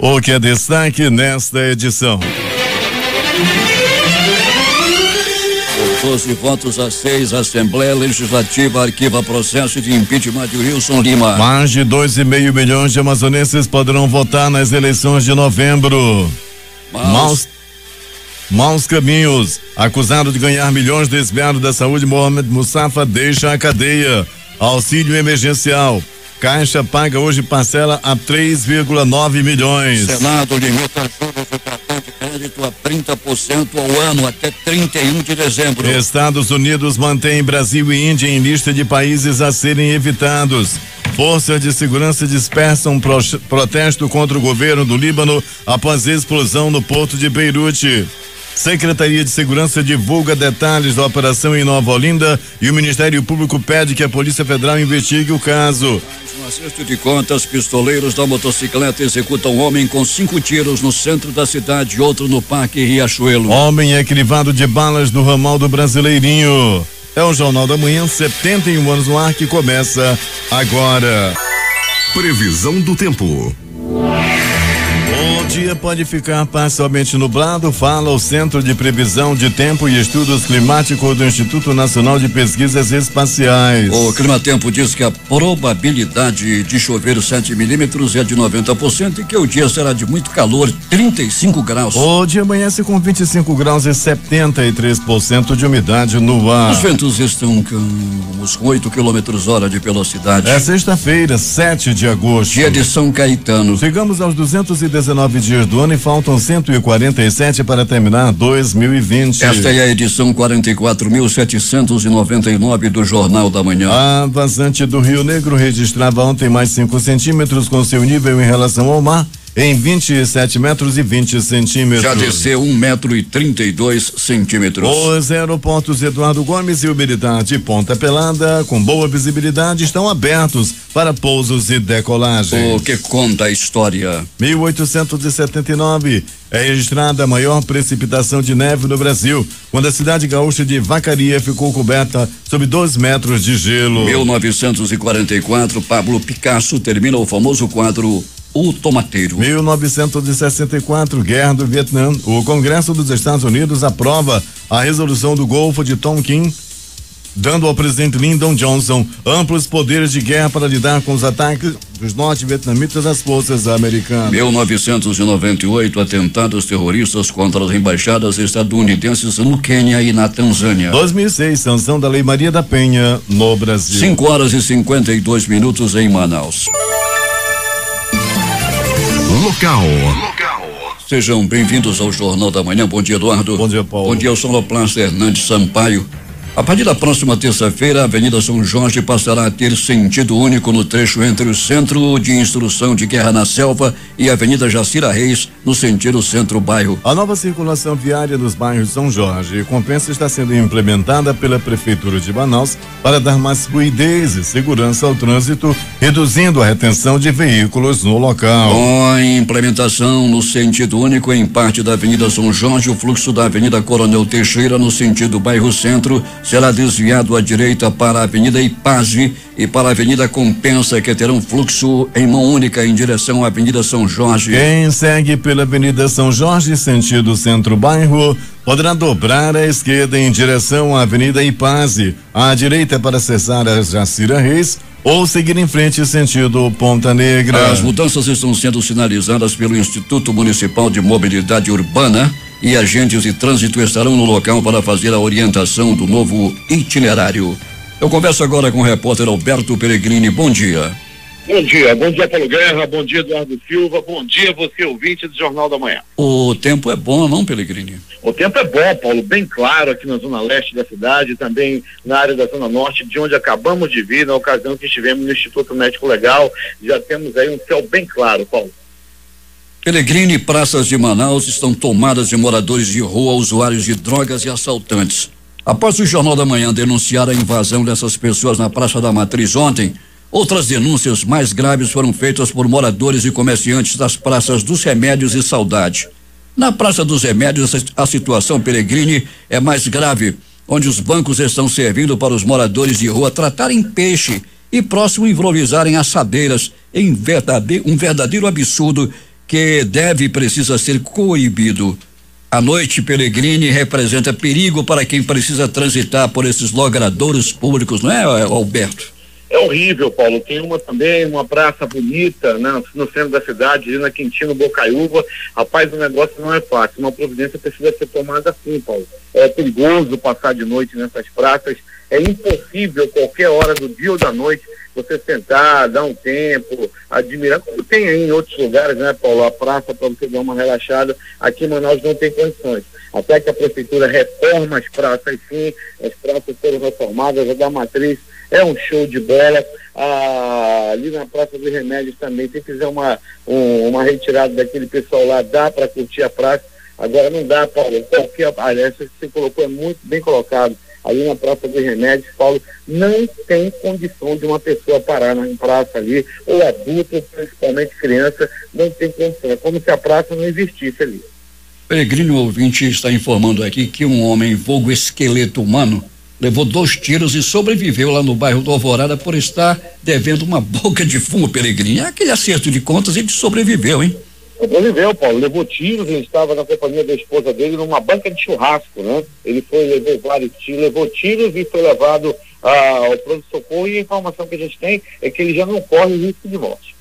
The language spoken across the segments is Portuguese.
O que é destaque nesta edição? 12 votos a 6, a Assembleia Legislativa arquiva processo de impeachment de Wilson Lima. Mais de 2,5 milhões de amazonenses poderão votar nas eleições de novembro. Maus caminhos. Acusado de ganhar milhões desviado da saúde, Mohamed Mustafa deixa a cadeia. Auxílio emergencial. Caixa paga hoje parcela a 3,9 milhões. Senado limita juros do cartão de crédito a 30% ao ano até 31 de dezembro. Estados Unidos mantém Brasil e Índia em lista de países a serem evitados. Forças de segurança dispersam protesto contra o governo do Líbano após explosão no porto de Beirute. Secretaria de Segurança divulga detalhes da operação em Nova Olinda e o Ministério Público pede que a Polícia Federal investigue o caso. No acerto de contas, pistoleiros da motocicleta executam um homem com 5 tiros no centro da cidade e outro no Parque Riachuelo. Homem é crivado de balas no ramal do Brasileirinho. É o Jornal da Manhã, 71 anos no ar, que começa agora. Previsão do tempo. O dia pode ficar parcialmente nublado, fala o Centro de Previsão de Tempo e Estudos Climáticos do Instituto Nacional de Pesquisas Espaciais. O Climatempo diz que a probabilidade de chover 7 milímetros é de 90% e que o dia será de muito calor, 35 graus. O dia amanhece com 25 graus e 73% de umidade no ar. Os ventos estão com uns 8 km/h de velocidade. É sexta-feira, 7 de agosto. Dia de São Caetano. Chegamos aos 219 dias do ano e faltam 147 para terminar 2020. Esta é a edição 44.799 do Jornal da Manhã. A vazante do Rio Negro registrava ontem mais 5 centímetros com seu nível em relação ao mar em 27 metros e 20 centímetros. Já desceu 1,32 m. Os aeroportos Eduardo Gomes e Uberidade Ponta Pelada, com boa visibilidade, estão abertos para pousos e decolagens. O que conta a história? 1879 é registrada a maior precipitação de neve no Brasil, quando a cidade gaúcha de Vacaria ficou coberta sob 2 metros de gelo. 1944, Pablo Picasso termina o famoso quadro O Tomateiro. 1964, Guerra do Vietnã. O Congresso dos Estados Unidos aprova a resolução do Golfo de Tonkin, dando ao presidente Lyndon Johnson amplos poderes de guerra para lidar com os ataques dos norte-vietnamitas às forças americanas. 1998, atentados terroristas contra as embaixadas estadunidenses no Quênia e na Tanzânia. 2006, sanção da Lei Maria da Penha no Brasil. 5h52 em Manaus. Local. Sejam bem-vindos ao Jornal da Manhã. Bom dia, Eduardo. Bom dia, Paulo. Bom dia, eu sou Sonoplasta Hernandes Sampaio. A partir da próxima terça-feira, a Avenida São Jorge passará a ter sentido único no trecho entre o Centro de Instrução de Guerra na Selva e a Avenida Jacira Reis, no sentido centro-bairro. A nova circulação viária nos bairros São Jorge e Compensa está sendo implementada pela Prefeitura de Manaus para dar mais fluidez e segurança ao trânsito, reduzindo a retenção de veículos no local. Com a implementação no sentido único em parte da Avenida São Jorge, o fluxo da Avenida Coronel Teixeira no sentido bairro Centro será desviado à direita para a Avenida Ipaze e para a Avenida Compensa, que terão fluxo em mão única em direção à Avenida São Jorge. Quem segue pela Avenida São Jorge, sentido centro-bairro, poderá dobrar à esquerda em direção à Avenida Ipaze, à direita para acessar a Jacira Reis ou seguir em frente sentido Ponta Negra. As mudanças estão sendo sinalizadas pelo Instituto Municipal de Mobilidade Urbana e agentes de trânsito estarão no local para fazer a orientação do novo itinerário. Eu converso agora com o repórter Alberto Peregrini. Bom dia. Bom dia Paulo Guerra, bom dia Eduardo Silva, bom dia você ouvinte do Jornal da Manhã. O tempo é bom, não, Peregrini? O tempo é bom, Paulo, bem claro aqui na zona leste da cidade, também na área da zona norte, de onde acabamos de vir na ocasião que estivemos no Instituto Médico Legal. Já temos aí um céu bem claro, Paulo. Peregrini, praças de Manaus estão tomadas de moradores de rua, usuários de drogas e assaltantes. Após o Jornal da Manhã denunciar a invasão dessas pessoas na Praça da Matriz ontem, outras denúncias mais graves foram feitas por moradores e comerciantes das praças dos Remédios e Saudade. Na Praça dos Remédios, a situação, Peregrini, é mais grave, onde os bancos estão servindo para os moradores de rua tratarem peixe e próximo improvisarem assadeiras em um verdadeiro absurdo que deve e precisa ser coibido. A noite, Peregrini, representa perigo para quem precisa transitar por esses logradouros públicos, não é, Alberto? É horrível, Paulo. Tem uma praça bonita, né, no centro da cidade, ali na Quintino Bocaiúva. Rapaz, o negócio não é fácil. Uma providência precisa ser tomada assim, Paulo. É perigoso passar de noite nessas praças. É impossível, qualquer hora do dia ou da noite, você sentar, dar um tempo, admirar, como tem aí em outros lugares, né, Paulo? A praça para você dar uma relaxada. Aqui em Manaus não tem condições. Até que a prefeitura reforma as praças, sim. As praças foram reformadas, a da Matriz é um show de bola. Ali na Praça dos Remédios também, se fizer uma retirada daquele pessoal lá, dá para curtir a praça. Agora não dá, Paulo, essa que você colocou é muito bem colocado. Ali na Praça dos Remédios, Paulo, não tem condição de uma pessoa parar na praça ali, ou adulto, principalmente criança, não tem condição. É como se a praça não existisse ali. Peregrino ouvinte está informando aqui que um homem vulgo esqueleto humano levou 2 tiros e sobreviveu lá no bairro do Alvorada por estar devendo uma boca de fumo, Peregrino. É aquele acerto de contas, ele sobreviveu, hein? Sobreviveu, Paulo, levou tiros, ele estava na companhia da esposa dele numa banca de churrasco, né? Ele levou vários tiros, levou tiros e foi levado ao pronto-socorro, e a informação que a gente tem é que ele já não corre risco de morte.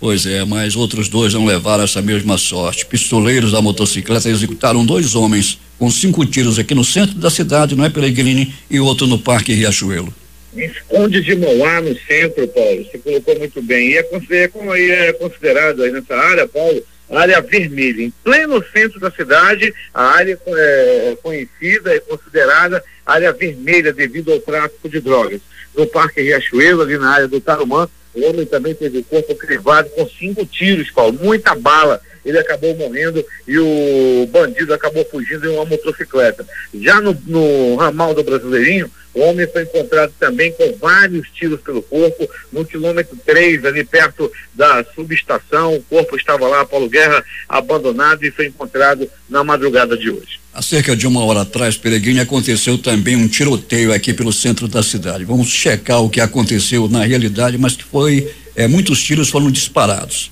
Pois é, mas outros 2 não levaram essa mesma sorte. Pistoleiros da motocicleta executaram 2 homens com 5 tiros aqui no centro da cidade, não é, Peregrini? E outro no Parque Riachuelo. Visconde de Mauá, no centro, Paulo, você colocou muito bem. E é considerado aí nessa área, Paulo, área vermelha. Em pleno centro da cidade, a área é conhecida e considerada área vermelha devido ao tráfico de drogas. No Parque Riachuelo, ali na área do Tarumã, o homem também teve o corpo crivado com 5 tiros, Paulo, muita bala. Ele acabou morrendo e o bandido acabou fugindo em uma motocicleta. Já no ramal do Brasileirinho, o homem foi encontrado também com vários tiros pelo corpo, no quilômetro 3, ali perto da subestação. O corpo estava lá, Paulo Guerra, abandonado, e foi encontrado na madrugada de hoje. Há cerca de 1 hora atrás, Peregrino, aconteceu também um tiroteio aqui pelo centro da cidade. Vamos checar o que aconteceu na realidade, mas que muitos tiros foram disparados.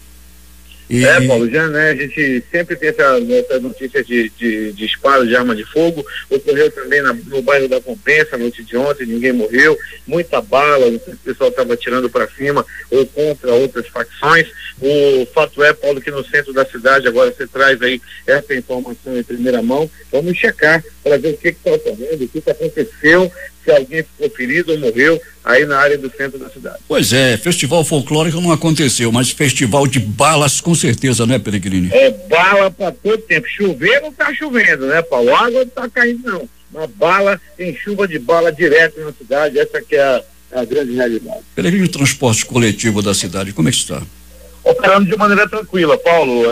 Paulo, já, né, a gente sempre tem essa notícia de disparo de arma de fogo. Ocorreu também no bairro da Compensa, noite de ontem, ninguém morreu, muita bala, não sei se o pessoal estava atirando para cima ou contra outras facções. O fato é, Paulo, que no centro da cidade, agora você traz aí essa informação em primeira mão. Vamos checar para ver o que está ocorrendo, o que aconteceu, se alguém ficou ferido ou morreu aí na área do centro da cidade. Pois é, festival folclórico não aconteceu, mas festival de balas com certeza, né, Peregrini? É bala para todo tempo. Chover não tá chovendo, né, Paulo? Água não tá caindo, não. Uma bala, tem chuva de bala direto na cidade, essa que é a grande realidade. Peregrino, transporte coletivo da cidade, como é que está? Operando de maneira tranquila, Paulo,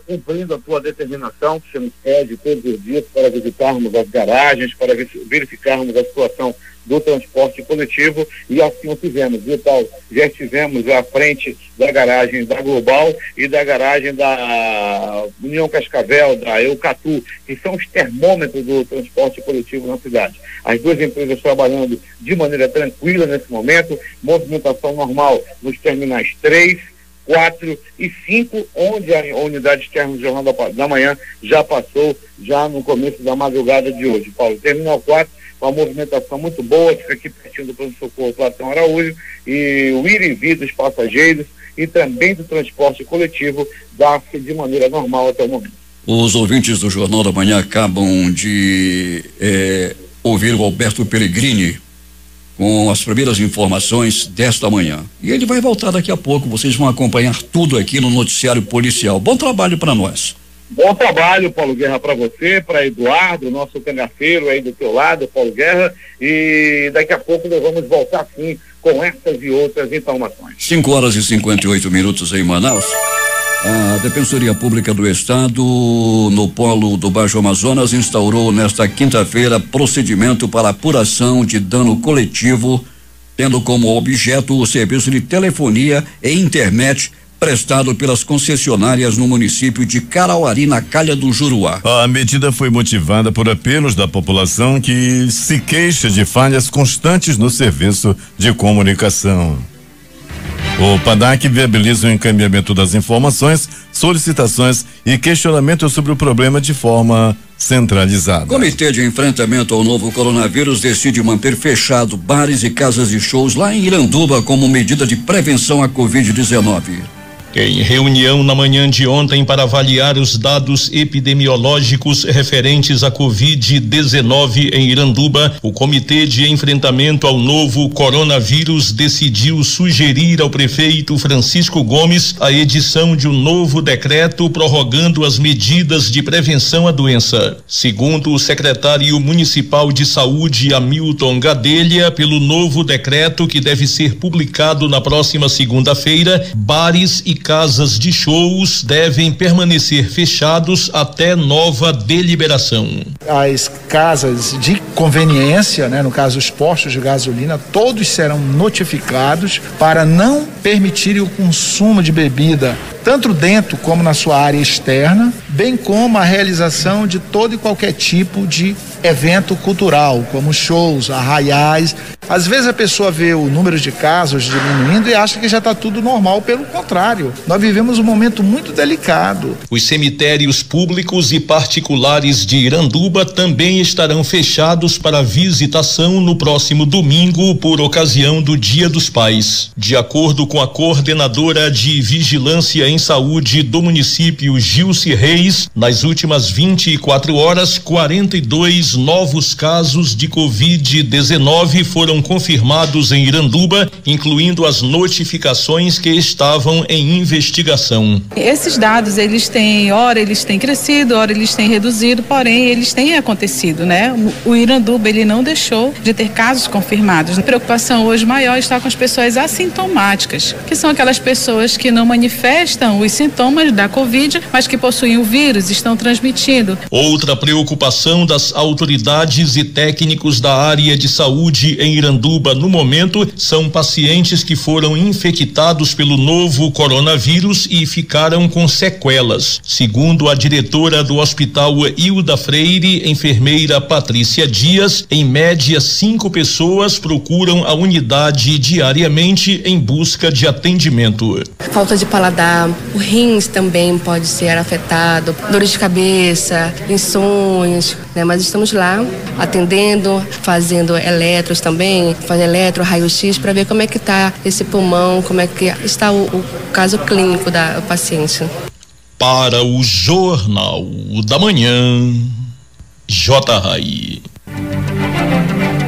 cumprindo a tua determinação que você nos pede todos os dias para visitarmos as garagens, para verificarmos a situação do transporte coletivo, e assim o fizemos, viu, Paulo? Já estivemos à frente da garagem da Global e da garagem da União Cascavel, da Eucatu, que são os termômetros do transporte coletivo na cidade. As 2 empresas trabalhando de maneira tranquila nesse momento, movimentação normal nos terminais 3, 4 e 5, onde a unidade externa do Jornal da Manhã já passou, já no começo da madrugada de hoje, Paulo. Terminal 4, uma movimentação muito boa, fica aqui pertinho do pronto-socorro Platão Araújo, e o ir e vir dos passageiros e também do transporte coletivo dá-se de maneira normal até o momento. Os ouvintes do Jornal da Manhã acabam de ouvir o Alberto Peregrini com as primeiras informações desta manhã. E ele vai voltar daqui a pouco, vocês vão acompanhar tudo aqui no noticiário policial. Bom trabalho para nós. Bom trabalho, Paulo Guerra, para você, para Eduardo, nosso cangafeiro aí do teu lado, Paulo Guerra, e daqui a pouco nós vamos voltar sim com essas e outras informações. 5 horas e 58 minutos em Manaus. A Defensoria Pública do Estado, no polo do Baixo Amazonas, instaurou nesta quinta-feira procedimento para apuração de dano coletivo, tendo como objeto o serviço de telefonia e internet prestado pelas concessionárias no município de Carauari, na Calha do Juruá. A medida foi motivada por apelos da população que se queixa de falhas constantes no serviço de comunicação. O PADAC viabiliza o encaminhamento das informações solicitações e questionamentos sobre o problema de forma centralizada. O Comitê de Enfrentamento ao Novo Coronavírus decide manter fechado bares e casas de shows lá em Iranduba como medida de prevenção à Covid-19. Em reunião na manhã de ontem para avaliar os dados epidemiológicos referentes à Covid-19 em Iranduba, o Comitê de Enfrentamento ao Novo Coronavírus decidiu sugerir ao prefeito Francisco Gomes a edição de um novo decreto prorrogando as medidas de prevenção à doença. Segundo o secretário municipal de saúde, Hamilton Gadelha, pelo novo decreto que deve ser publicado na próxima segunda-feira, bares e casas de shows devem permanecer fechados até nova deliberação. As casas de conveniência, no caso os postos de gasolina, todos serão notificados para não permitirem o consumo de bebida, tanto dentro como na sua área externa, bem como a realização de todo e qualquer tipo de evento cultural, como shows, arraiais. Às vezes a pessoa vê o número de casos diminuindo e acha que já está tudo normal. Pelo contrário, nós vivemos um momento muito delicado. Os cemitérios públicos e particulares de Iranduba também estarão fechados para visitação no próximo domingo por ocasião do Dia dos Pais. De acordo com a coordenadora de Vigilância em Saúde do município, Gilce Reis, nas últimas 24 horas, 42 novos casos de Covid-19 foram confirmados em Iranduba, incluindo as notificações que estavam em investigação. Esses dados, eles têm crescido, ora eles têm reduzido, porém eles têm acontecido, O Iranduba, ele não deixou de ter casos confirmados. A preocupação hoje maior está com as pessoas assintomáticas, que são aquelas pessoas que não manifestam os sintomas da Covid, mas que possuem o vírus, estão transmitindo. Outra preocupação das autoridades e técnicos da área de saúde em Iranduba no momento são pacientes que foram infectados pelo novo coronavírus e ficaram com sequelas. Segundo a diretora do Hospital Hilda Freire, enfermeira Patrícia Dias, em média 5 pessoas procuram a unidade diariamente em busca de atendimento. Falta de paladar, o rins também pode ser afetado, dores de cabeça, insônias, mas estamos lá atendendo, fazendo eletros também, fazendo eletro, raio-x para ver como é que está esse pulmão, como é que está o caso clínico da paciente. Para o Jornal da Manhã, J. Rai.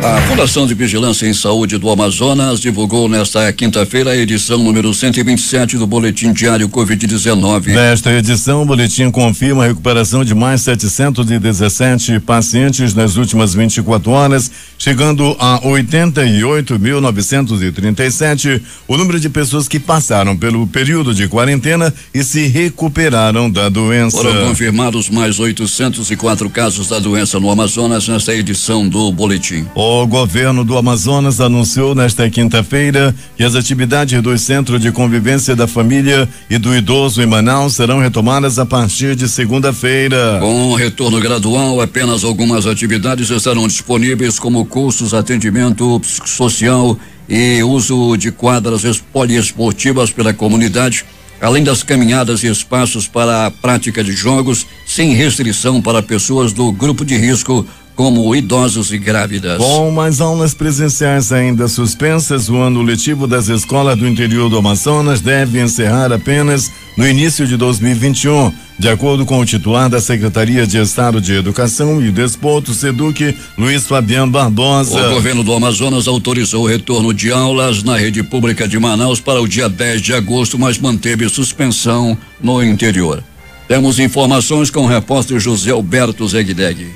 A Fundação de Vigilância em Saúde do Amazonas divulgou nesta quinta-feira a edição número 127 do Boletim Diário Covid-19. Nesta edição, o boletim confirma a recuperação de mais 717 pacientes nas últimas 24 horas, chegando a 88.937, o número de pessoas que passaram pelo período de quarentena e se recuperaram da doença. Foram confirmados mais 804 casos da doença no Amazonas nesta edição do boletim. O governo do Amazonas anunciou nesta quinta-feira que as atividades do Centro de Convivência da Família e do Idoso em Manaus serão retomadas a partir de segunda-feira. Com retorno gradual, apenas algumas atividades estarão disponíveis, como cursos, atendimento psicossocial e uso de quadras poliesportivas pela comunidade, além das caminhadas e espaços para a prática de jogos, sem restrição para pessoas do grupo de risco, como idosos e grávidas. Com mais aulas presenciais ainda suspensas, o ano letivo das escolas do interior do Amazonas deve encerrar apenas no início de 2021, de acordo com o titular da Secretaria de Estado de Educação e Desporto, SEDUC, Luiz Fabiano Barbosa. O governo do Amazonas autorizou o retorno de aulas na rede pública de Manaus para o dia 10 de agosto, mas manteve suspensão no interior. Temos informações com o repórter José Alberto Zegdeg.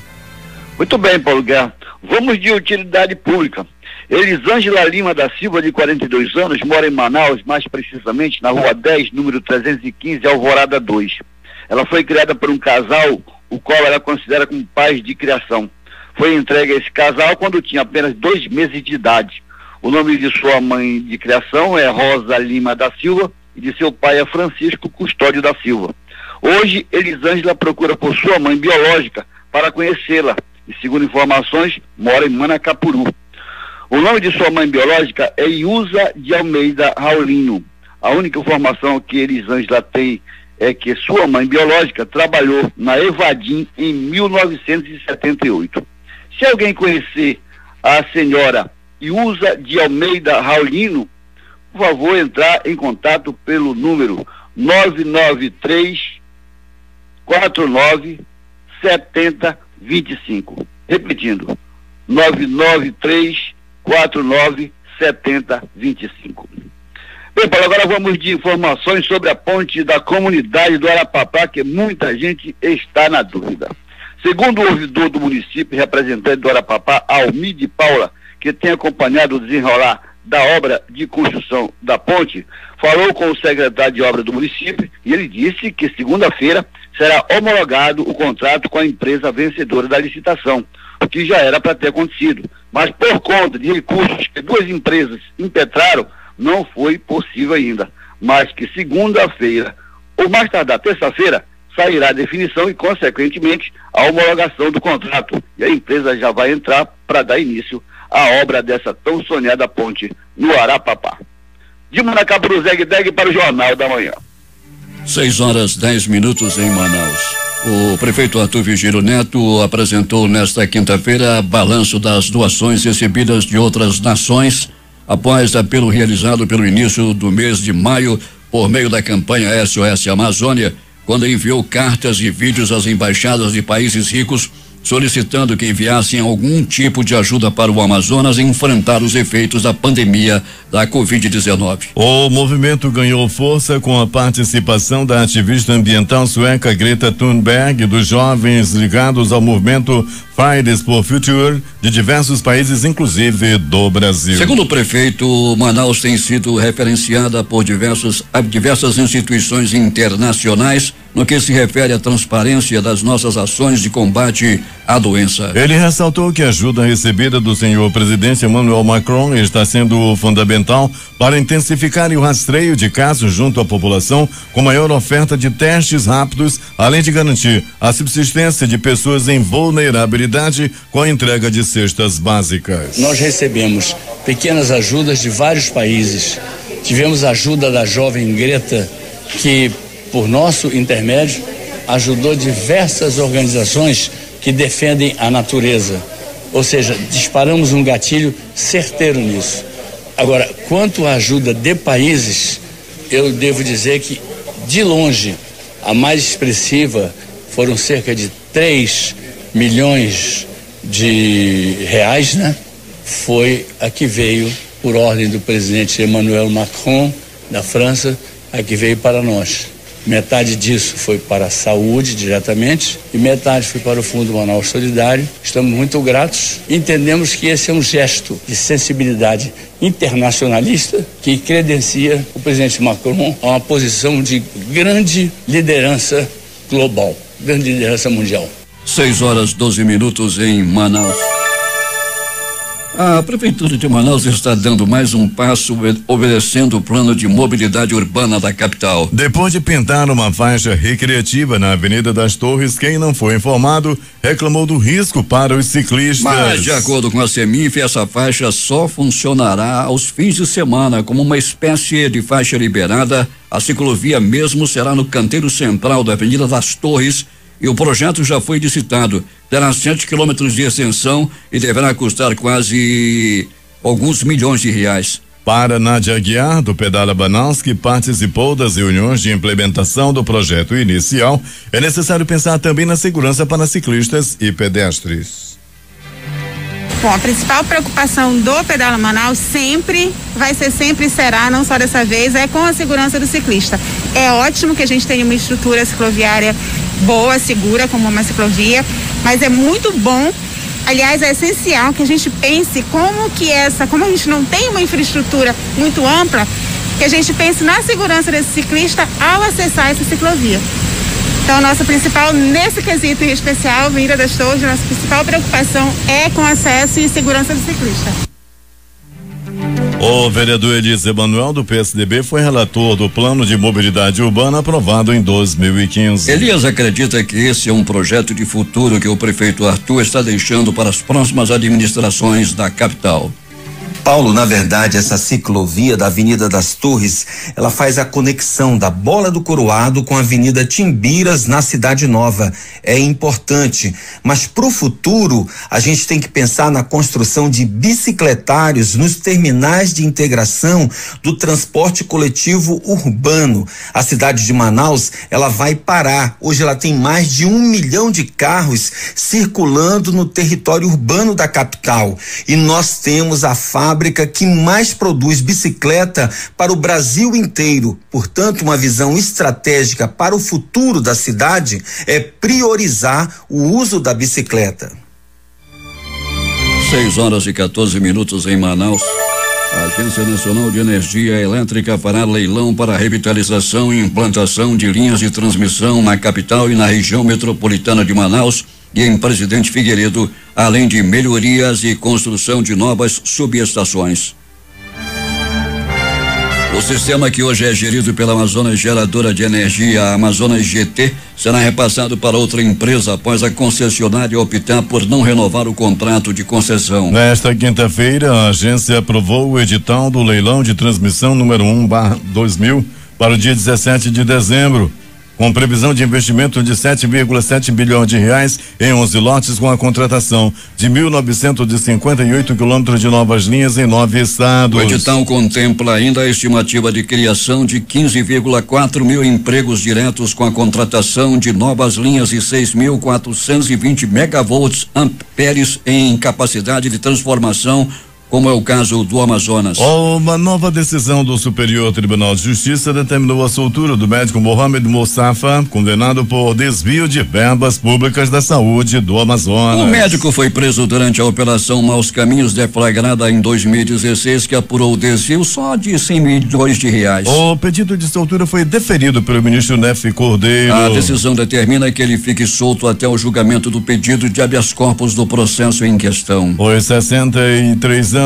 Muito bem, Paulo Guerra. Vamos de utilidade pública. Elisângela Lima da Silva, de 42 anos, mora em Manaus, mais precisamente na Rua 10, número 315, Alvorada 2. Ela foi criada por um casal, o qual ela considera como pais de criação. Foi entregue a esse casal quando tinha apenas 2 meses de idade. O nome de sua mãe de criação é Rosa Lima da Silva e de seu pai é Francisco Custódio da Silva. Hoje, Elisângela procura por sua mãe biológica para conhecê-la. E, segundo informações, mora em Manacapuru. O nome de sua mãe biológica é Iusa de Almeida Raulino. A única informação que Elisângela tem é que sua mãe biológica trabalhou na Evadim em 1978. Se alguém conhecer a senhora Ilza de Almeida Raulino, por favor, entrar em contato pelo número 993-49-7025. Repetindo, 993-49-7025. Bem, Paulo, agora vamos de informações sobre a ponte da comunidade do Arapapá, que muita gente está na dúvida. Segundo o ouvidor do município, representante do Arapapá, Almir de Paula, que tem acompanhado o desenrolar da obra de construção da ponte, falou com o secretário de obra do município e ele disse que segunda-feira será homologado o contrato com a empresa vencedora da licitação, o que já era para ter acontecido, mas por conta de recursos que duas empresas impetraram, não foi possível ainda, mas que segunda-feira, ou mais tardar terça-feira, sairá a definição e, consequentemente, a homologação do contrato. E a empresa já vai entrar para dar início à obra dessa tão sonhada ponte no Arapapá. De Manacapuru, Zeg-Deg para o Jornal da Manhã. 6:10 em Manaus. O prefeito Arthur Vigílio Neto apresentou nesta quinta-feira balanço das doações recebidas de outras nações após apelo realizado pelo início do mês de maio por meio da campanha SOS Amazônia, quando enviou cartas e vídeos às embaixadas de países ricos solicitando que enviassem algum tipo de ajuda para o Amazonas enfrentar os efeitos da pandemia da Covid-19. O movimento ganhou força com a participação da ativista ambiental sueca Greta Thunberg e dos jovens ligados ao movimento Fridays for Future de diversos países, inclusive do Brasil. Segundo o prefeito, Manaus tem sido referenciada por diversas instituições internacionais no que se refere à transparência das nossas ações de combate à doença. Ele ressaltou que a ajuda recebida do senhor presidente Emmanuel Macron está sendo fundamental para intensificar o rastreio de casos junto à população, com maior oferta de testes rápidos, além de garantir a subsistência de pessoas em vulnerabilidade com a entrega de cestas básicas. Nós recebemos pequenas ajudas de vários países. Tivemos a ajuda da jovem Greta, que por nosso intermédio, ajudou diversas organizações que defendem a natureza. Ou seja, disparamos um gatilho certeiro nisso. Agora, quanto à ajuda de países, eu devo dizer que, de longe, a mais expressiva foram cerca de 3 milhões de reais, né? Foi a que veio, por ordem do presidente Emmanuel Macron, da França, a que veio para nós. Metade disso foi para a saúde diretamente e metade foi para o Fundo Manaus Solidário. Estamos muito gratos. Entendemos que esse é um gesto de sensibilidade internacionalista que credencia o presidente Macron a uma posição de grande liderança global, grande liderança mundial. 6:12 em Manaus. A Prefeitura de Manaus está dando mais um passo obedecendo o plano de mobilidade urbana da capital. Depois de pintar uma faixa recreativa na Avenida das Torres, quem não foi informado reclamou do risco para os ciclistas. Mas, de acordo com a CEMIF, essa faixa só funcionará aos fins de semana como uma espécie de faixa liberada. A ciclovia mesmo será no canteiro central da Avenida das Torres, e o projeto já foi licitado. Terá 7 quilômetros de extensão e deverá custar quase alguns milhões de reais. Para Nádia Aguiar, do Pedala Manaus, que participou das reuniões de implementação do projeto inicial, é necessário pensar também na segurança para ciclistas e pedestres. Bom, a principal preocupação do Pedala Manaus sempre vai ser, sempre será, não só dessa vez, é com a segurança do ciclista. É ótimo que a gente tenha uma estrutura cicloviária boa, segura, como uma ciclovia, mas é muito bom, aliás, é essencial que a gente pense como a gente não tem uma infraestrutura muito ampla, que a gente pense na segurança desse ciclista ao acessar essa ciclovia. Então, nossa principal, nesse quesito em especial, Avenida das Torres, nossa principal preocupação é com acesso e segurança do ciclista. O vereador Elias Emanuel, do PSDB, foi relator do Plano de Mobilidade Urbana aprovado em 2015. Elias acredita que esse é um projeto de futuro que o prefeito Arthur está deixando para as próximas administrações da capital. Paulo, na verdade, essa ciclovia da Avenida das Torres, ela faz a conexão da Bola do Coroado com a Avenida Timbiras na Cidade Nova. É importante, mas pro futuro a gente tem que pensar na construção de bicicletários nos terminais de integração do transporte coletivo urbano. A cidade de Manaus, ela vai parar. Hoje ela tem mais de 1 milhão de carros circulando no território urbano da capital. E nós temos a fábrica que mais produz bicicleta para o Brasil inteiro. Portanto, uma visão estratégica para o futuro da cidade é priorizar o uso da bicicleta. 6h14 em Manaus. A Agência Nacional de Energia Elétrica fará leilão para revitalização e implantação de linhas de transmissão na capital e na região metropolitana de Manaus e em Presidente Figueiredo, além de melhorias e construção de novas subestações. O sistema, que hoje é gerido pela Amazonas Geradora de Energia, a Amazonas GT, será repassado para outra empresa após a concessionária optar por não renovar o contrato de concessão. Nesta quinta-feira, a agência aprovou o edital do leilão de transmissão número 1/2000 para o dia 17 de dezembro. Com previsão de investimento de 7,7 bilhões de reais em 11 lotes, com a contratação de 1.958 quilômetros de novas linhas em 9 estados. O edital contempla ainda a estimativa de criação de 15,4 mil empregos diretos com a contratação de novas linhas e 6.420 megavolts amperes em capacidade de transformação, como é o caso do Amazonas. Uma nova decisão do Superior Tribunal de Justiça determinou a soltura do médico Mohamed Mostafa, condenado por desvio de verbas públicas da saúde do Amazonas. O médico foi preso durante a Operação Maus Caminhos, deflagrada em 2016, que apurou o desvio só de 100 milhões de reais. O pedido de soltura foi deferido pelo ministro Nefe Cordeiro. A decisão determina que ele fique solto até o julgamento do pedido de habeas corpus do processo em questão. Os 63 anos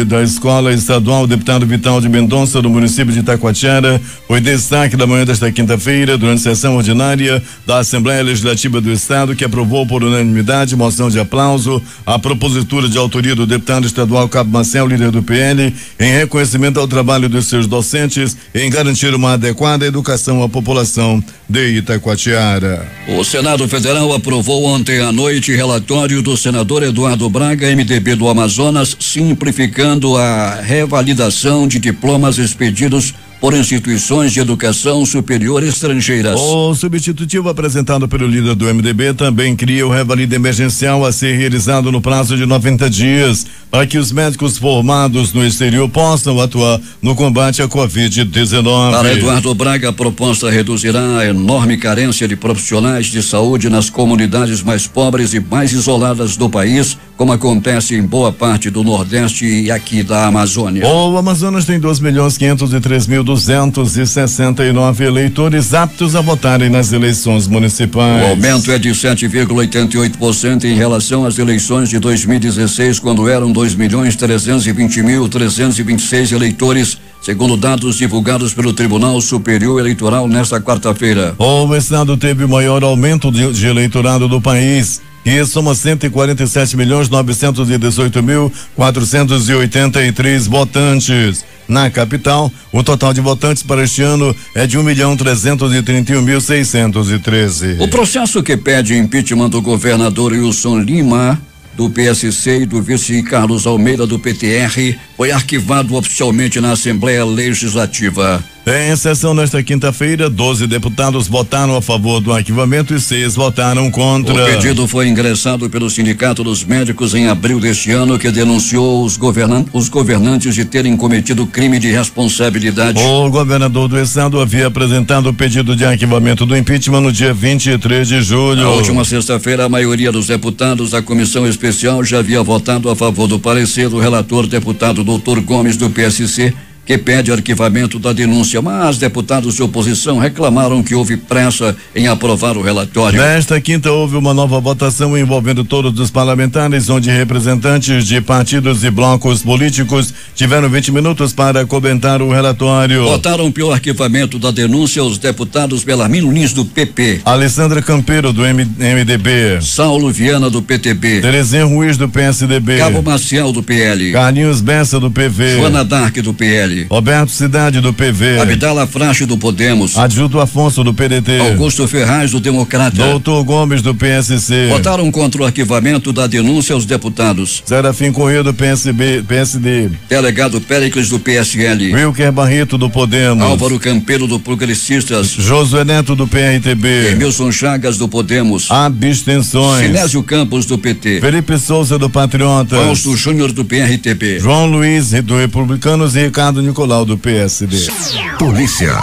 da Escola Estadual Deputado Vital de Mendonça, do município de Itacoatiara, foi destaque da manhã desta quinta-feira, durante a sessão ordinária da Assembleia Legislativa do Estado, que aprovou por unanimidade moção de aplauso à propositura de autoria do deputado estadual Cabo Marcel, líder do PL, em reconhecimento ao trabalho dos seus docentes em garantir uma adequada educação à população de Itacoatiara. O Senado Federal aprovou ontem à noite relatório do senador Eduardo Braga, MDB do Amazonas, simplificando a revalidação de diplomas expedidos por instituições de educação superior estrangeiras. O substitutivo apresentado pelo líder do MDB também cria o revalida emergencial a ser realizado no prazo de 90 dias, para que os médicos formados no exterior possam atuar no combate à Covid-19. Para Eduardo Braga, a proposta reduzirá a enorme carência de profissionais de saúde nas comunidades mais pobres e mais isoladas do país, como acontece em boa parte do Nordeste e aqui da Amazônia. O Amazonas tem 2.503.269 eleitores aptos a votarem nas eleições municipais. O aumento é de 7,88% em relação às eleições de 2016, quando eram 2.320.326 eleitores, segundo dados divulgados pelo Tribunal Superior Eleitoral nesta quarta-feira. O estado teve o maior aumento de eleitorado do país, que soma 147.918.483 votantes. Na capital, o total de votantes para este ano é de 1.331.613. O processo que pede impeachment do governador Wilson Lima, do PSC, e do vice Carlos Almeida, do PTR, foi arquivado oficialmente na Assembleia Legislativa. Em sessão nesta quinta-feira, 12 deputados votaram a favor do arquivamento e 6 votaram contra. O pedido foi ingressado pelo Sindicato dos Médicos em abril deste ano, que denunciou os governantes de terem cometido crime de responsabilidade. O governador do estado havia apresentado o pedido de arquivamento do impeachment no dia 23 de julho. Na última sexta-feira, a maioria dos deputados da comissão especial já havia votado a favor do parecer do relator, deputado Dr. Gomes, do PSC, que pede arquivamento da denúncia, mas deputados de oposição reclamaram que houve pressa em aprovar o relatório. Nesta quinta houve uma nova votação envolvendo todos os parlamentares, onde representantes de partidos e blocos políticos tiveram 20 minutos para comentar o relatório. Votaram pelo arquivamento da denúncia os deputados Belarmino Lins do PP, Alessandra Campeiro do MDB, Saulo Viana do PTB, Terezinha Ruiz do PSDB, Cabo Maciel do PL, Carlinhos Bessa do PV, Joana Dark do PL, Roberto Cidade do PV, Abdala Frache do Podemos, Adjunto Afonso do PDT, Augusto Ferraz do Democrata, Doutor Gomes do PSC. Votaram contra o arquivamento da denúncia aos deputados Serafim Corrêa do PSD, Delegado Péricles do PSL, Wilker Barreto do Podemos, Álvaro Campeiro do Progressistas, Josué Neto do PRTB, Emilson Chagas do Podemos, abstenções, Sinésio Campos do PT, Felipe Souza do Patriotas, Fausto Júnior do PRTB, João Luiz do Republicanos e Ricardo Nicolau do PSD. Polícia.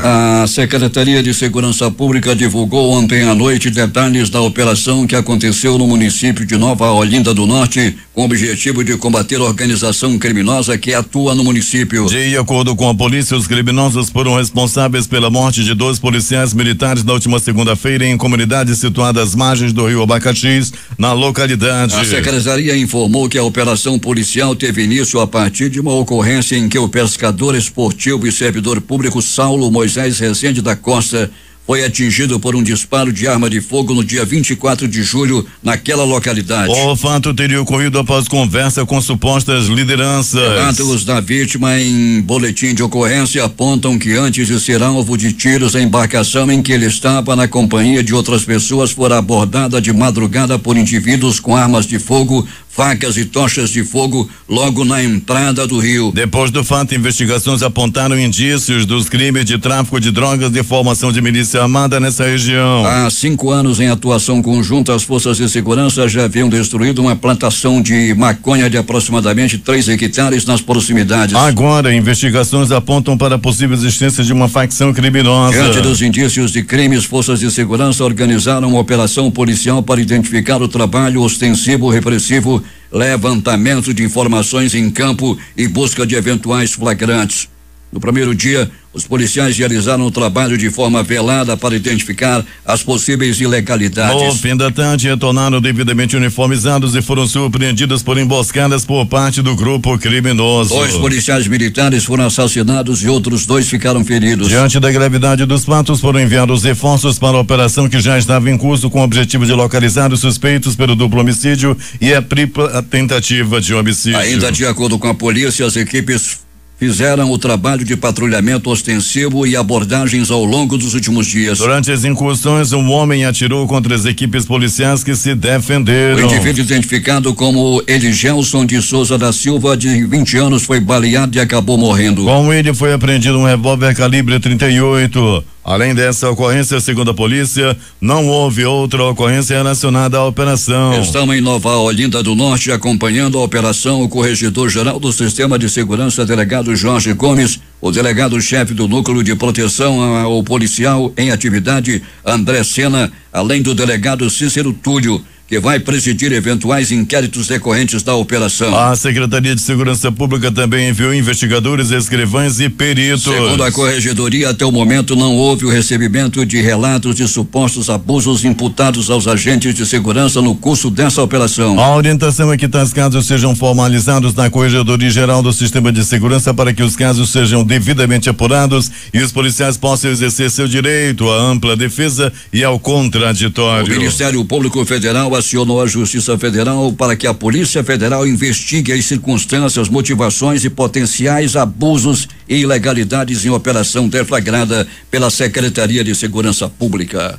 A Secretaria de Segurança Pública divulgou ontem à noite detalhes da operação que aconteceu no município de Nova Olinda do Norte, com o objetivo de combater a organização criminosa que atua no município. De acordo com a polícia, os criminosos foram responsáveis pela morte de 2 policiais militares na última segunda-feira em comunidades situadas às margens do rio Abacaxis, na localidade. A secretaria informou que a operação policial teve início a partir de uma ocorrência em que o pescador esportivo e servidor público Saulo Moisés Rezende da Costa foi atingido por um disparo de arma de fogo no dia 24 de julho naquela localidade. O fato teria ocorrido após conversa com supostas lideranças. Relatos da vítima em boletim de ocorrência apontam que antes de ser alvo de tiros, a embarcação em que ele estava na companhia de outras pessoas fora abordada de madrugada por indivíduos com armas de fogo, facas e tochas de fogo logo na entrada do rio. Depois do fato, investigações apontaram indícios dos crimes de tráfico de drogas e formação de milícia armada nessa região. Há 5 anos, em atuação conjunta, as forças de segurança já haviam destruído uma plantação de maconha de aproximadamente 3 hectares nas proximidades. Agora, investigações apontam para a possível existência de uma facção criminosa. Diante dos indícios de crimes, forças de segurança organizaram uma operação policial para identificar o trabalho ostensivo repressivo, levantamento de informações em campo e busca de eventuais flagrantes. No primeiro dia, os policiais realizaram o trabalho de forma velada para identificar as possíveis ilegalidades. No fim da tarde, retornaram devidamente uniformizados e foram surpreendidos por emboscadas por parte do grupo criminoso. 2 policiais militares foram assassinados e outros 2 ficaram feridos. Diante da gravidade dos fatos, foram enviados reforços para a operação que já estava em curso com o objetivo de localizar os suspeitos pelo duplo homicídio e a tripla tentativa de homicídio. Ainda de acordo com a polícia, as equipes fizeram o trabalho de patrulhamento ostensivo e abordagens ao longo dos últimos dias. Durante as incursões, um homem atirou contra as equipes policiais que se defenderam. O indivíduo identificado como Eligelson de Souza da Silva, de 20 anos, foi baleado e acabou morrendo. Com ele foi apreendido um revólver calibre 38. Além dessa ocorrência, segundo a polícia, não houve outra ocorrência relacionada à operação. Estamos em Nova Olinda do Norte acompanhando a operação o corregedor-geral do Sistema de Segurança, delegado Jorge Gomes, o delegado-chefe do Núcleo de Proteção ao Policial em Atividade, André Sena, além do delegado Cícero Túlio, que vai presidir eventuais inquéritos decorrentes da operação. A Secretaria de Segurança Pública também enviou investigadores, escrivães e peritos. Segundo a Corregedoria, até o momento não houve o recebimento de relatos de supostos abusos imputados aos agentes de segurança no curso dessa operação. A orientação é que tais casos sejam formalizados na Corregedoria Geral do Sistema de Segurança para que os casos sejam devidamente apurados e os policiais possam exercer seu direito à ampla defesa e ao contraditório. O Ministério Público Federal acionou a Justiça Federal para que a Polícia Federal investigue as circunstâncias, motivações e potenciais abusos e ilegalidades em operação deflagrada pela Secretaria de Segurança Pública.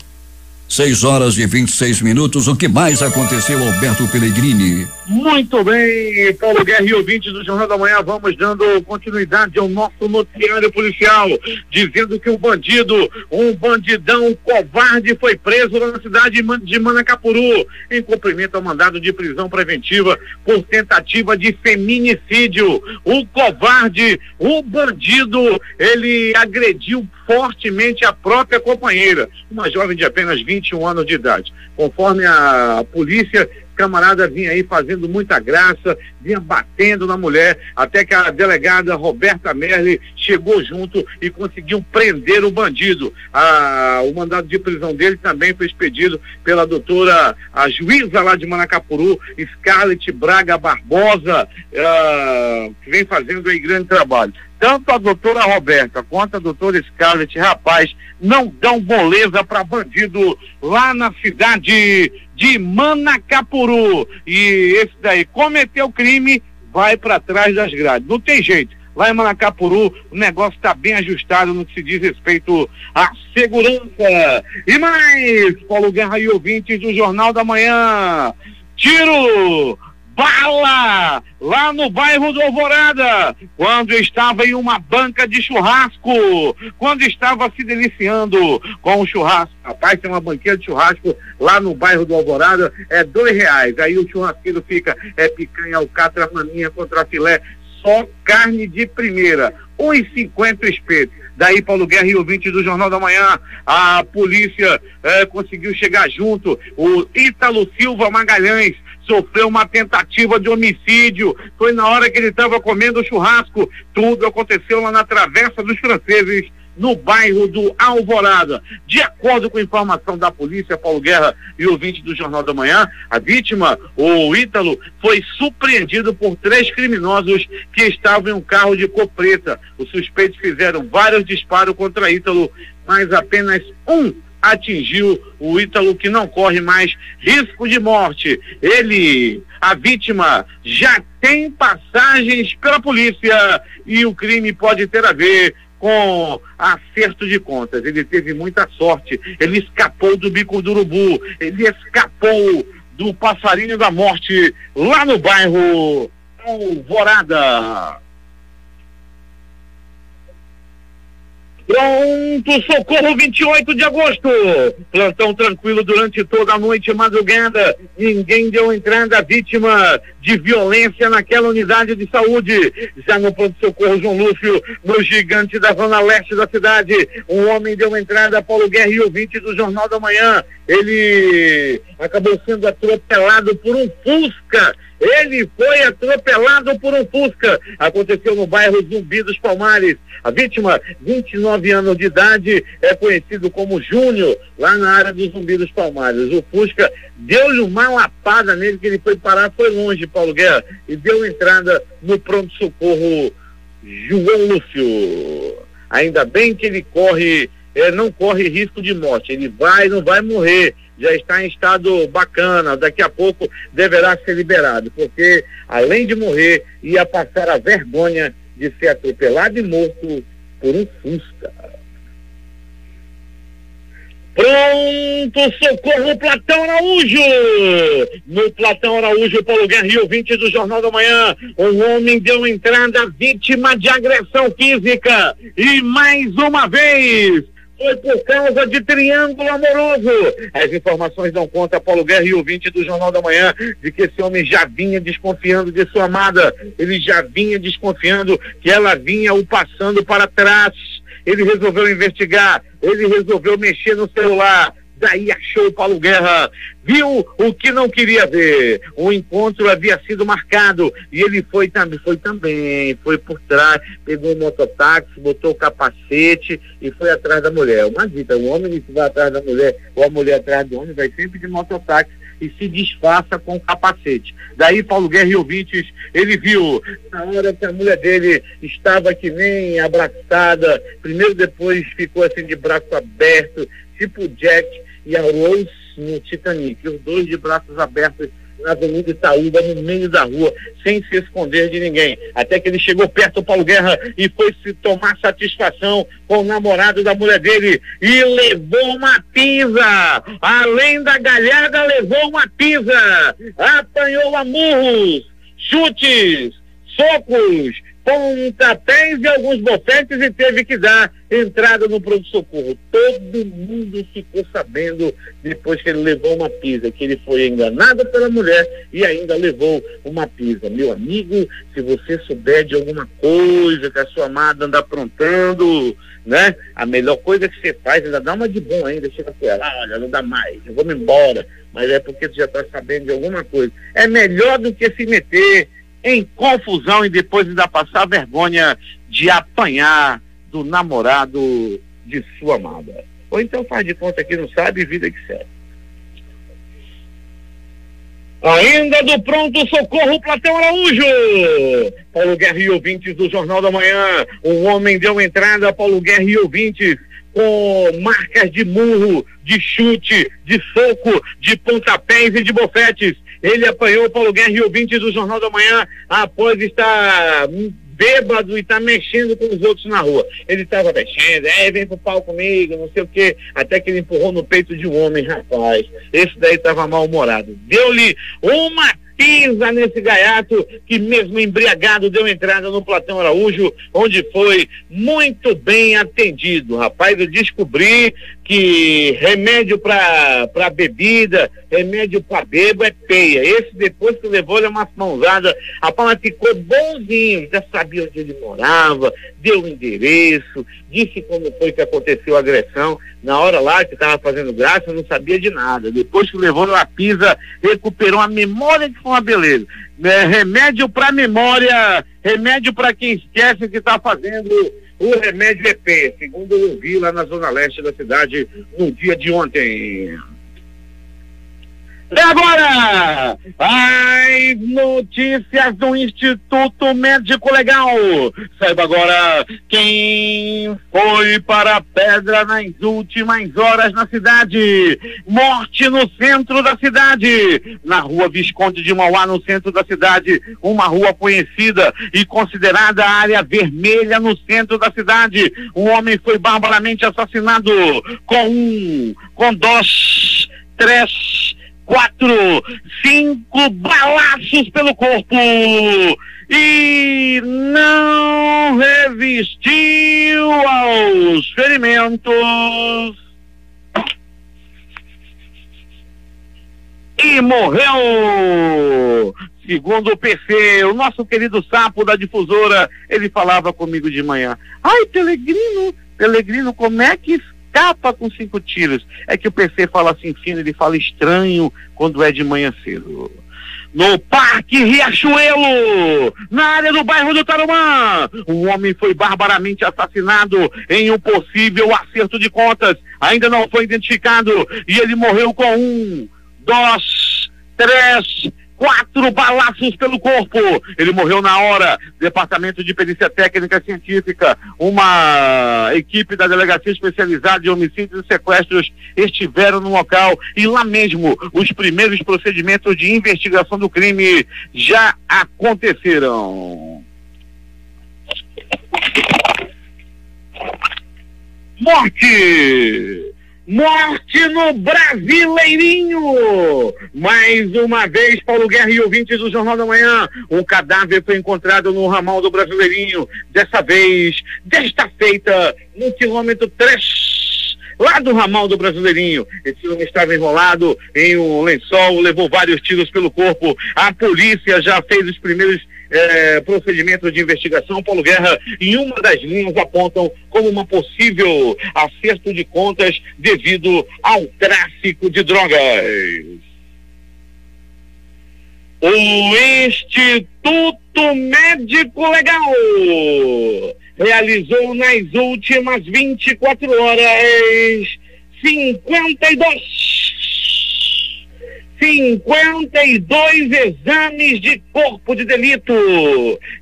6h26. O que mais aconteceu, Alberto Pellegrini? Muito bem, Paulo Guerra e ouvintes do Jornal da Manhã, vamos dando continuidade ao nosso noticiário policial, dizendo que um bandidão covarde foi preso na cidade de Manacapuru, em cumprimento ao mandado de prisão preventiva por tentativa de feminicídio. O covarde, o bandido, ele agrediu fortemente a própria companheira, uma jovem de apenas 21 anos de idade. Conforme a polícia, camarada vinha aí fazendo muita graça, vinha batendo na mulher, até que a delegada Roberta Merli chegou junto e conseguiu prender o bandido. O mandado de prisão dele também foi expedido pela doutora, a juíza lá de Manacapuru, Scarlett Braga Barbosa, que vem fazendo aí grande trabalho. Tanto a doutora Roberta quanto a doutora Scarlett, rapaz, não dão moleza para bandido lá na cidade de Manacapuru. E esse daí cometeu crime, vai para trás das grades. Não tem jeito. Lá em Manacapuru, o negócio está bem ajustado no que se diz respeito à segurança. E mais, Paulo Guerra e ouvintes do Jornal da Manhã. Tiro! Bala! Lá no bairro do Alvorada, quando estava em uma banca de churrasco, quando estava se deliciando com o churrasco. Rapaz, tem uma banquinha de churrasco lá no bairro do Alvorada, é R$2. Aí o churrasqueiro fica, picanha, alcatra, maminha, contra filé, só carne de primeira, R$1,50 espeto. Daí, Paulo Guerra e ouvinte do Jornal da Manhã, a polícia conseguiu chegar junto. O Ítalo Silva Magalhães sofreu uma tentativa de homicídio. Foi na hora que ele estava comendo churrasco. Tudo aconteceu lá na Travessa dos Franceses, no bairro do Alvorada. De acordo com a informação da polícia, Paulo Guerra e ouvinte do Jornal da Manhã, a vítima, o Ítalo, foi surpreendido por 3 criminosos que estavam em um carro de cor preta. Os suspeitos fizeram vários disparos contra Ítalo, mas apenas um atingiu o Ítalo, que não corre mais risco de morte. A vítima, já tem passagens pela polícia e o crime pode ter a ver com acerto de contas. Ele teve muita sorte, ele escapou do bico do urubu, ele escapou do passarinho da morte lá no bairro Alvorada. Pronto, socorro, 28 de agosto. Plantão tranquilo durante toda a noite e madrugada. Ninguém deu entrada à vítima de violência naquela unidade de saúde. Já no pronto-socorro João Lúcio, no Gigante da zona leste da cidade, um homem deu entrada a Paulo Guerra e ouvinte do Jornal da Manhã. Ele acabou sendo atropelado por um Fusca. Ele foi atropelado por um Fusca. Aconteceu no bairro Zumbi dos Palmares. A vítima, 29 anos de idade, é conhecido como Júnior, lá na área do Zumbi dos Palmares. O Fusca deu-lhe uma lapada nele, que ele foi parar, foi longe, Paulo Guerra, e deu entrada no pronto-socorro João Lúcio. Ainda bem que ele não corre risco de morte. Ele não vai morrer. Já está em estado bacana, daqui a pouco deverá ser liberado, porque além de morrer, ia passar a vergonha de ser atropelado e morto por um Fusca. Pronto, socorro, Platão Araújo! No Platão Araújo, Paulo Guerra e ouvinte do Jornal da Manhã, um homem deu entrada vítima de agressão física e mais uma vez foi por causa de triângulo amoroso. As informações dão conta, Paulo Guerra e ouvinte do Jornal da Manhã, de que esse homem já vinha desconfiando de sua amada. Ele já vinha desconfiando que ela vinha o passando para trás. Ele resolveu investigar, ele resolveu mexer no celular. Daí achou o Paulo Guerra, viu o que não queria ver. O encontro havia sido marcado e ele foi por trás, pegou o mototáxi, botou o capacete e foi atrás da mulher. Uma dica, o homem que vai atrás da mulher ou a mulher atrás do homem vai sempre de mototáxi e se disfarça com o capacete. Daí Paulo Guerra e ouvintes, ele viu na hora que a mulher dele estava que nem abraçada, primeiro depois ficou assim de braço aberto, tipo Jack e a Rose no Titanic, os dois de braços abertos na Avenida Itaúba, no meio da rua, sem se esconder de ninguém, até que ele chegou perto do Paulo Guerra e foi se tomar satisfação com o namorado da mulher dele e levou uma pisa, além da galhada levou uma pisa, apanhou a murros, chutes, socos, pontapés e alguns bofetes e teve que dar entrada no pronto-socorro. Todo mundo ficou sabendo depois que ele levou uma pisa, que ele foi enganado pela mulher e ainda levou uma pisa. Meu amigo, se você souber de alguma coisa que a sua amada anda aprontando, né? A melhor coisa que você faz é ainda dar uma de bom ainda, chega com ela, olha, não dá mais, eu vou me embora, mas é porque tu já tá sabendo de alguma coisa. É melhor do que se meter em confusão e depois ainda passar vergonha de apanhar do namorado de sua amada. Ou então faz de conta que não sabe, vida que segue. Ainda do pronto-socorro, Platão Araújo. Paulo Guerra e ouvintes do Jornal da Manhã. Um homem deu entrada a Paulo Guerra e ouvintes com marcas de murro, de chute, de soco, de pontapés e de bofetes. Ele apanhou Paulo Guerra e ouvintes do Jornal da Manhã após estar bêbado e tá mexendo com os outros na rua. Ele estava mexendo, vem pro pau comigo, não sei o quê, até que ele empurrou no peito de um homem, rapaz. Esse daí estava mal-humorado. Deu-lhe uma pisa nesse gaiato que mesmo embriagado deu entrada no Platão Araújo, onde foi muito bem atendido. Rapaz, eu descobri que remédio para bebida, remédio para bebo é peia. Esse depois que levou-lhe uma mãozada, rapaz, ficou bonzinho, já sabia onde ele morava, deu o endereço, disse como foi que aconteceu a agressão. Na hora lá que estava fazendo graça, não sabia de nada. Depois que levou na pisa, recuperou a memória, que foi uma beleza. Remédio para memória, remédio para quem esquece que está fazendo. O remédio é peia, segundo eu vi lá na zona leste da cidade no dia de ontem. E agora, as notícias do Instituto Médico Legal. Saiba agora quem foi para a pedra nas últimas horas na cidade. Morte no centro da cidade. Na rua Visconde de Mauá, no centro da cidade. Uma rua conhecida e considerada área vermelha no centro da cidade. Um homem foi barbaramente assassinado com 2, 3, 4, 5 balaços pelo corpo e não resistiu aos ferimentos e morreu. Segundo o PC, o nosso querido Sapo da Difusora, ele falava comigo de manhã: ai, Pelegrino, como é que escapa com 5 tiros? É que o PC fala assim fino, ele fala estranho quando é de manhã cedo. No Parque Riachuelo, na área do bairro do Tarumã, um homem foi barbaramente assassinado em um possível acerto de contas. Ainda não foi identificado e ele morreu com 1, 2, 3, 4 balaços pelo corpo. Ele morreu na hora. Departamento de Perícia Técnica Científica, uma equipe da Delegacia Especializada de Homicídios e Sequestros estiveram no local e lá mesmo os primeiros procedimentos de investigação do crime já aconteceram. Morte no Brasileirinho! Mais uma vez, Paulo Guerra e ouvintes do Jornal da Manhã, um cadáver foi encontrado no ramal do Brasileirinho, desta feita, no quilômetro 3, lá do ramal do Brasileirinho. Esse homem estava enrolado em um lençol, levou vários tiros pelo corpo. A polícia já fez os primeiros procedimentos de investigação. Paulo Guerra, em uma das linhas, apontam como uma possível acerto de contas devido ao tráfico de drogas. O Instituto Médico Legal realizou nas últimas 24 horas 52 exames de corpo de delito.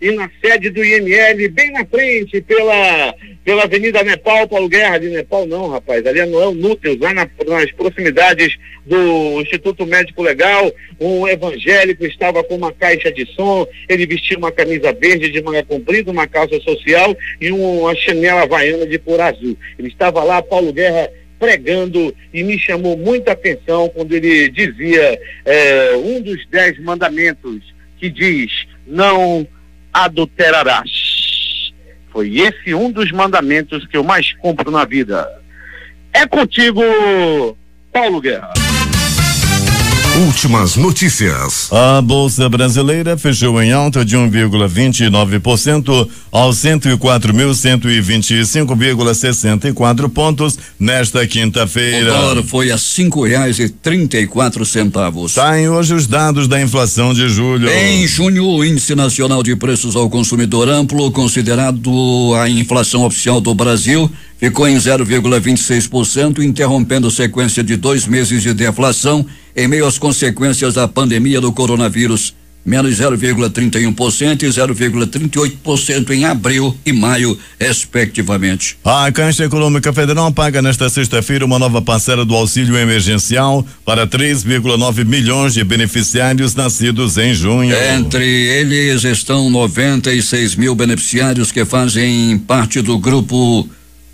E na sede do IML, bem na frente, pela Avenida Nepal, Paulo Guerra, de Nepal não, rapaz, ali não é o Núcleo, lá nas proximidades do Instituto Médico Legal, um evangélico estava com uma caixa de som, ele vestia uma camisa verde de manga comprida, uma calça social e uma chinela havaiana de cor azul. Ele estava lá, Paulo Guerra, pregando, e me chamou muita atenção quando ele dizia um dos 10 mandamentos que diz: não adulterarás. Foi esse um dos mandamentos que eu mais cumpro na vida. É contigo, Paulo Guerra. Últimas notícias. A Bolsa Brasileira fechou em alta de 1,29% aos 104.125,64 pontos nesta quinta-feira. O dólar foi a R$5,34. Saem hoje os dados da inflação de julho. Em junho, o Índice Nacional de Preços ao Consumidor Amplo, considerado a inflação oficial do Brasil, ficou em 0,26%, interrompendo sequência de 2 meses de deflação em meio às consequências da pandemia do coronavírus. Menos 0,31% e 0,38% em abril e maio, respectivamente. A Caixa Econômica Federal paga nesta sexta-feira uma nova parcela do auxílio emergencial para 3,9 milhões de beneficiários nascidos em junho. Entre eles estão 96 mil beneficiários que fazem parte do grupo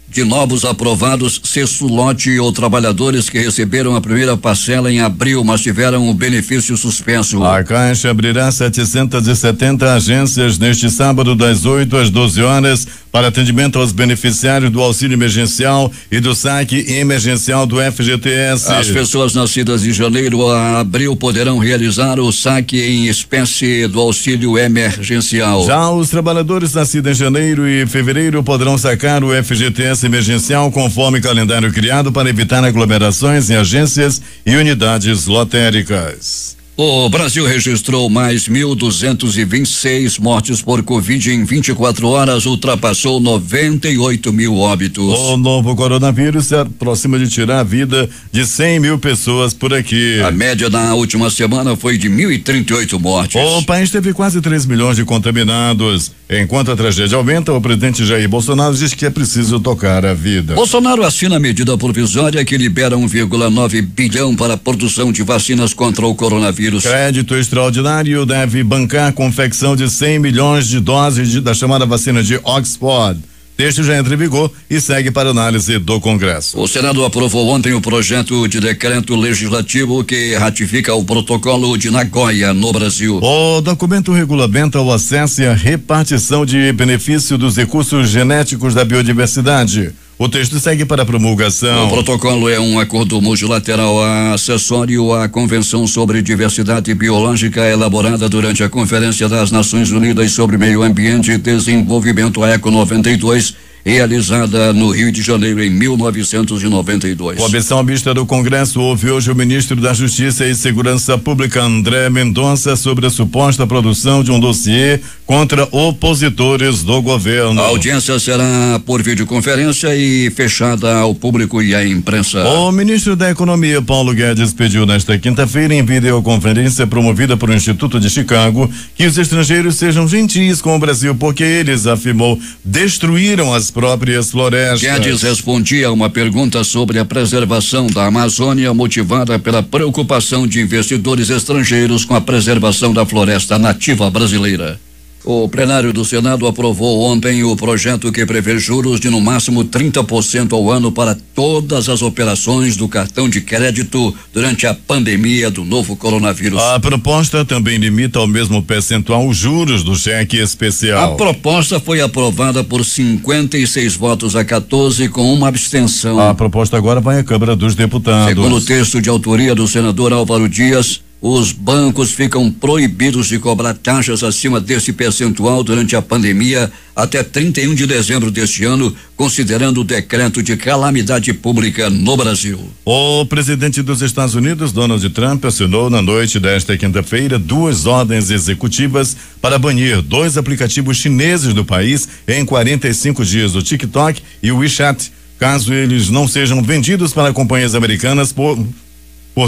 de novos aprovados, sexto lote ou trabalhadores que receberam a primeira parcela em abril, mas tiveram o benefício suspenso. A Caixa abrirá 770 agências neste sábado das 8 às 12 horas para atendimento aos beneficiários do auxílio emergencial e do saque emergencial do FGTS. As pessoas nascidas em janeiro a abril poderão realizar o saque em espécie do auxílio emergencial. Já os trabalhadores nascidos em janeiro e fevereiro poderão sacar o FGTS emergencial conforme calendário criado para evitar aglomerações em agências e unidades lotéricas. O Brasil registrou mais 1.226 mortes por Covid em 24 horas, ultrapassou 98 mil óbitos. O novo coronavírus se aproxima de tirar a vida de 100 mil pessoas por aqui. A média na última semana foi de 1.038 mortes. O país teve quase 3 milhões de contaminados. Enquanto a tragédia aumenta, o presidente Jair Bolsonaro diz que é preciso tocar a vida. Bolsonaro assina a medida provisória que libera 1,9 bilhão para a produção de vacinas contra o coronavírus. Crédito extraordinário deve bancar a confecção de 100 milhões de doses da chamada vacina de Oxford. Texto já entra em vigor e segue para análise do Congresso. O Senado aprovou ontem o projeto de decreto legislativo que ratifica o protocolo de Nagoya, no Brasil. O documento regulamenta o acesso e a repartição de benefício dos recursos genéticos da biodiversidade. O texto segue para promulgação. O protocolo é um acordo multilateral acessório à Convenção sobre Diversidade Biológica elaborada durante a Conferência das Nações Unidas sobre Meio Ambiente e Desenvolvimento, a ECO 92, realizada no Rio de Janeiro em 1992. Comissão mista do Congresso ouve hoje o ministro da Justiça e Segurança Pública, André Mendonça, sobre a suposta produção de um dossiê contra opositores do governo. A audiência será por videoconferência e fechada ao público e à imprensa. O ministro da Economia, Paulo Guedes, pediu nesta quinta-feira, em videoconferência promovida pelo Instituto de Chicago, que os estrangeiros sejam gentis com o Brasil, porque eles, afirmou, destruíram as próprias florestas. Guedes respondia a uma pergunta sobre a preservação da Amazônia, motivada pela preocupação de investidores estrangeiros com a preservação da floresta nativa brasileira. O plenário do Senado aprovou ontem o projeto que prevê juros de no máximo 30% ao ano para todas as operações do cartão de crédito durante a pandemia do novo coronavírus. A proposta também limita ao mesmo percentual os juros do cheque especial. A proposta foi aprovada por 56 votos a 14 com uma abstenção. A proposta agora vai à Câmara dos Deputados. Segundo o texto de autoria do senador Álvaro Dias, os bancos ficam proibidos de cobrar taxas acima desse percentual durante a pandemia até 31 de dezembro deste ano, considerando o decreto de calamidade pública no Brasil. O presidente dos Estados Unidos, Donald Trump, assinou na noite desta quinta-feira 2 ordens executivas para banir 2 aplicativos chineses do país em 45 dias, o TikTok e o WeChat, caso eles não sejam vendidos para companhias americanas por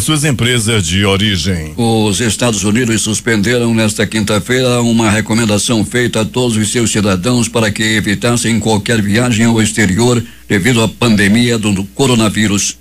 suas empresas de origem. Os Estados Unidos suspenderam nesta quinta-feira uma recomendação feita a todos os seus cidadãos para que evitassem qualquer viagem ao exterior devido à pandemia do coronavírus.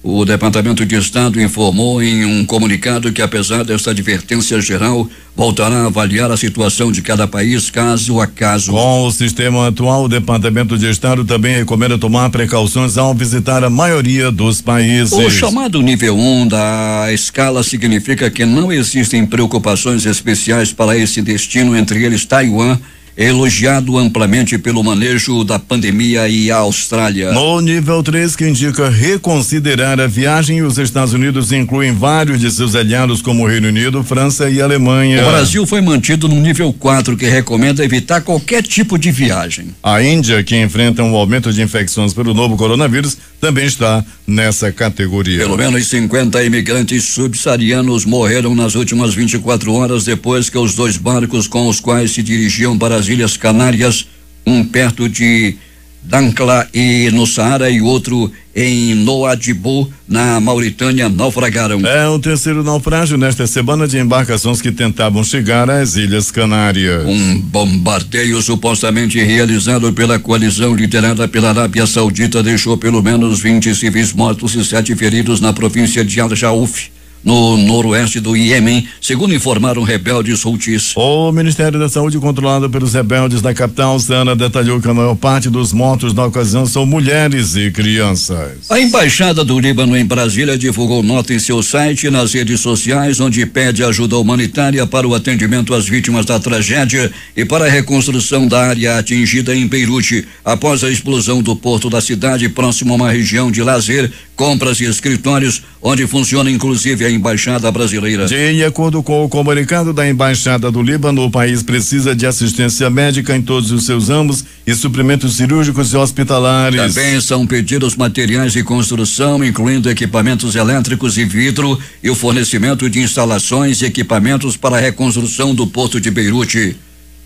O Departamento de Estado informou em um comunicado que, apesar desta advertência geral, voltará a avaliar a situação de cada país caso a caso. Com o sistema atual, o Departamento de Estado também recomenda tomar precauções ao visitar a maioria dos países. O chamado nível 1 da escala significa que não existem preocupações especiais para esse destino, entre eles Taiwan, elogiado amplamente pelo manejo da pandemia e a Austrália. No nível 3, que indica reconsiderar a viagem, os Estados Unidos incluem vários de seus aliados como o Reino Unido, França e Alemanha. O Brasil foi mantido no nível 4, que recomenda evitar qualquer tipo de viagem. A Índia, que enfrenta um aumento de infecções pelo novo coronavírus, também está nessa categoria. Pelo menos 50 imigrantes subsaarianos morreram nas últimas 24 horas depois que os 2 barcos com os quais se dirigiam para as Ilhas Canárias, um perto de Dankla e no Saara e outro em Nouadhibou, na Mauritânia, naufragaram. É o terceiro naufrágio nesta semana de embarcações que tentavam chegar às Ilhas Canárias. Um bombardeio supostamente realizado pela coalizão liderada pela Arábia Saudita deixou pelo menos 20 civis mortos e 7 feridos na província de Al-Jauf, no noroeste do Iêmen, segundo informaram rebeldes Houthis. O Ministério da Saúde, controlado pelos rebeldes da capital, Sana, detalhou que a maior parte dos mortos na ocasião são mulheres e crianças. A Embaixada do Líbano em Brasília divulgou nota em seu site e nas redes sociais, onde pede ajuda humanitária para o atendimento às vítimas da tragédia e para a reconstrução da área atingida em Beirute após a explosão do porto da cidade, próximo a uma região de lazer, compras e escritórios, onde funciona inclusive a Embaixada Brasileira. De acordo com o comunicado da Embaixada do Líbano, o país precisa de assistência médica em todos os seus ramos e suprimentos cirúrgicos e hospitalares. Também são pedidos materiais de construção, incluindo equipamentos elétricos e vidro, e o fornecimento de instalações e equipamentos para a reconstrução do porto de Beirute.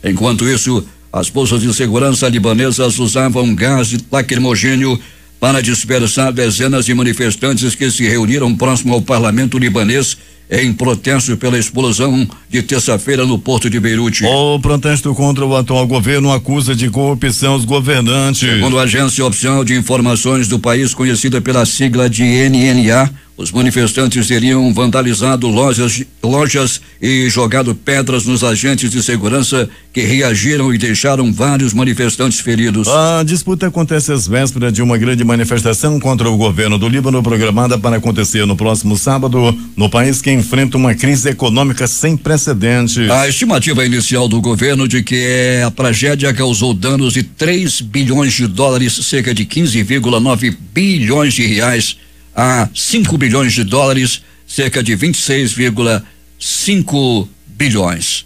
Enquanto isso, as forças de segurança libanesas usavam gás lacrimogênio para dispersar dezenas de manifestantes que se reuniram próximo ao parlamento libanês em protesto pela explosão de terça-feira no porto de Beirute. O protesto contra o atual governo acusa de corrupção os governantes. Segundo a Agência Oficial de Informações do país, conhecida pela sigla de NNA, os manifestantes teriam vandalizado lojas e jogado pedras nos agentes de segurança que reagiram e deixaram vários manifestantes feridos. A disputa acontece às vésperas de uma grande manifestação contra o governo do Líbano, programada para acontecer no próximo sábado, no país que enfrenta uma crise econômica sem precedentes. A estimativa inicial do governo de que a tragédia causou danos de 3 bilhões de dólares, cerca de 15,9 bilhões de reais, a 5 bilhões de dólares, cerca de 26,5 bilhões.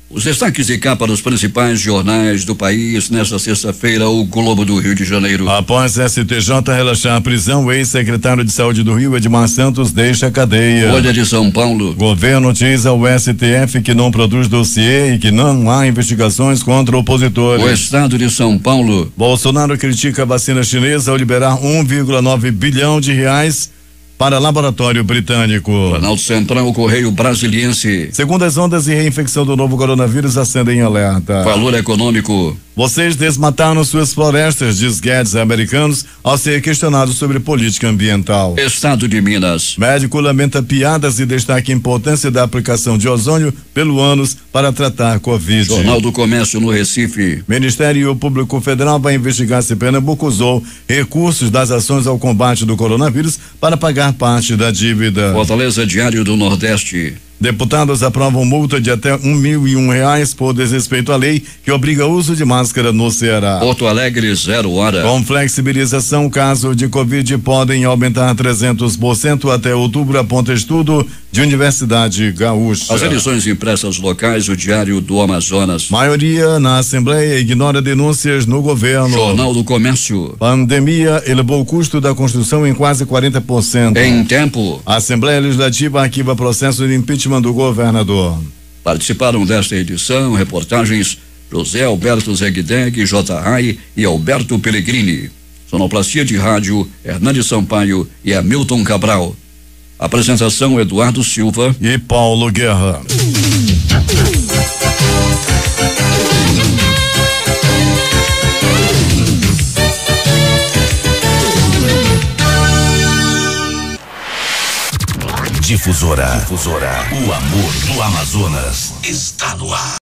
Os destaques de capa dos principais jornais do país nesta sexta-feira, o Globo do Rio de Janeiro. Após STJ relaxar a prisão, o ex-secretário de Saúde do Rio, Edmar Santos, deixa a cadeia. Folha de São Paulo. Governo diz ao STF que não produz dossiê e que não há investigações contra opositores. O Estado de São Paulo. Bolsonaro critica a vacina chinesa ao liberar 1,9 bilhão de reais para laboratório britânico. Planalto Central, o Correio Brasiliense. Segundas ondas e reinfecção do novo coronavírus acendem alerta. Valor econômico. Vocês desmataram suas florestas, diz Guedes a americanos ao ser questionado sobre política ambiental. Estado de Minas. Médico lamenta piadas e destaca a importância da aplicação de ozônio pelo ânus para tratar Covid. Jornal do Comércio no Recife. Ministério Público Federal vai investigar se Pernambuco usou recursos das ações ao combate do coronavírus para pagar parte da dívida. Fortaleza, Diário do Nordeste. Deputados aprovam multa de até R$1.001 por desrespeito à lei que obriga o uso de máscara no Ceará. Porto Alegre, 0 hora. Com flexibilização, casos de Covid podem aumentar 300% até outubro, aponta estudo de Universidade Gaúcha. As edições impressas locais, o Diário do Amazonas. Maioria na Assembleia ignora denúncias no governo. Jornal do Comércio. Pandemia elevou o custo da construção em quase 40%. Em tempo. A Assembleia Legislativa arquiva processo de impeachment do governador. Participaram desta edição reportagens José Alberto Zegdeg, J. Rai e Alberto Pellegrini. Sonoplastia de rádio Hernani Sampaio e Hamilton Cabral. Apresentação Eduardo Silva e Paulo Guerra. Difusora. O amor do Amazonas está no ar.